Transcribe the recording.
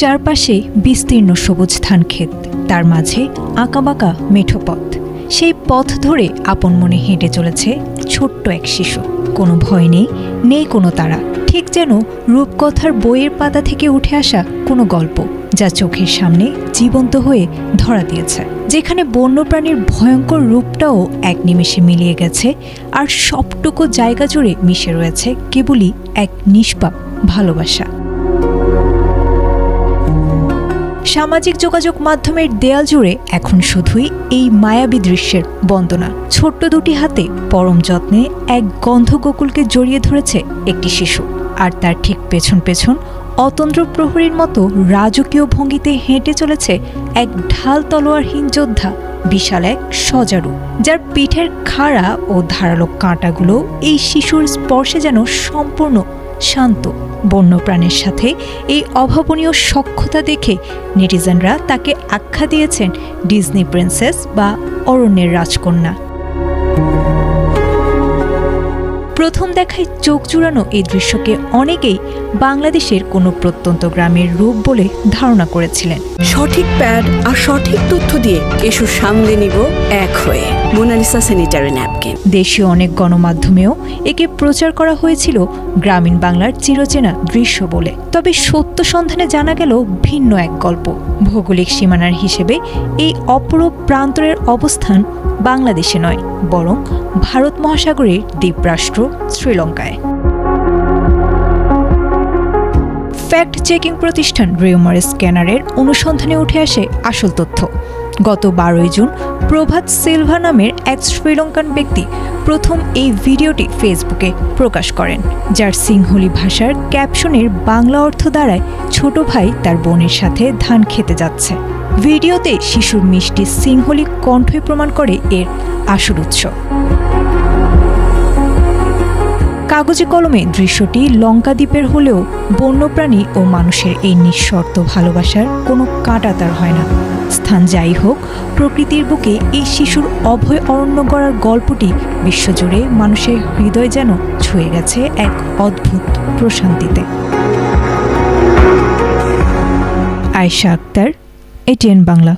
চারপাশে বিস্তীর্ণ সবুজ ধানক্ষেত, তার মাঝে আঁকাবাঁকা মেঠো পথ। সেই পথ ধরে আপন মনে হেঁটে চলেছে ছোট্ট এক শিশু। কোনো ভয় নেই, নেই কোনো তাড়া, ঠিক যেন রূপকথার বইয়ের পাতা থেকে উঠে আসা কোনো গল্প, যা চোখের সামনে জীবন্ত হয়ে ধরা দিয়েছে। যেখানে বন্যপ্রাণীর ভয়ঙ্কর রূপটাও এক নিমেষে মিলিয়ে গেছে, আর সবটুকু জায়গা জুড়ে মিশে রয়েছে কেবলই এক নিষ্পাপ ভালোবাসা। সামাজিক যোগাযোগ মাধ্যমের দেয়াল জুড়ে এখন শুধুই এই মায়াবী দৃশ্যের বন্দনা। ছোট্ট দুটি হাতে পরম যত্নে এক গন্ধ গোকুলকে জড়িয়ে ধরেছে একটি শিশু, আর তার ঠিক পেছন পেছন অতন্দ্র প্রহরীর মতো রাজকীয় ভঙ্গিতে হেঁটে চলেছে এক ঢাল তলোয়ারহীন যোদ্ধা, বিশাল এক সজারু, যার পিঠের খাড়া ও ধারালো কাঁটাগুলো এই শিশুর স্পর্শে যেন সম্পূর্ণ শান্ত। বন্যপ্রাণের সাথে এই অভাবনীয় সখ্যতা দেখে নেটিজেনরা তাকে আখ্যা দিয়েছেন ডিজনি প্রিন্সেস বা অরণ্যের রাজকন্যা। প্রথম দেখায় চোখ জুড়ানো এই দৃশ্যকে অনেকেই বাংলাদেশের কোনো প্রত্যন্ত গ্রামের রূপ বলে ধারণা করেছিলেন। সঠিক প্যাড আর সঠিক তথ্য দিয়ে এসব সামলে নিব এক হয়ে। Monalisa sanitary napkin. দেশীয় অনেক গণমাধ্যমেও একে প্রচার করা হয়েছিল গ্রামীণ বাংলার চিরচেনা দৃশ্য বলে। তবে সত্য সন্ধানে জানা গেল ভিন্ন এক গল্প। ভৌগোলিক সীমানার হিসেবে এই অপরূপ প্রান্তরের অবস্থান বাংলাদেশে নয়, বরং ভারত মহাসাগরের দ্বীপরাষ্ট্র শ্রীলঙ্কায়। ফ্যাক্ট চেকিং প্রতিষ্ঠান রিউমার স্ক্যানারের অনুসন্ধানে উঠে আসে আসল তথ্য। গত 12 জুন প্রভাত সিলভা নামের এক শ্রীলঙ্কান ব্যক্তি প্রথম এই ভিডিওটি ফেসবুকে প্রকাশ করেন, যার সিংহলি ভাষার ক্যাপশনের বাংলা অর্থ দাঁড়ায় ছোট ভাই তার বোনের সাথে ধান খেতে যাচ্ছে। ভিডিওতে শিশুর মিষ্টি সিংহলি কণ্ঠই প্রমাণ করে এর আসল উৎস। কাগজে কলমে দৃশ্যটি লঙ্কা দ্বীপের হলেও বন্যপ্রাণী ও মানুষের এই নিঃশর্ত ভালোবাসার কোনো কাঁটা তার হয় না। স্থান যাই হোক, প্রকৃতির বুকে এই শিশুর অভয় অরণ্য গড়ার গল্পটি বিশ্বজুড়ে মানুষের হৃদয় যেন ছুঁয়ে গেছে এক অদ্ভুত প্রশান্তিতে। আয়েশা আক্তার, ATN বাংলা।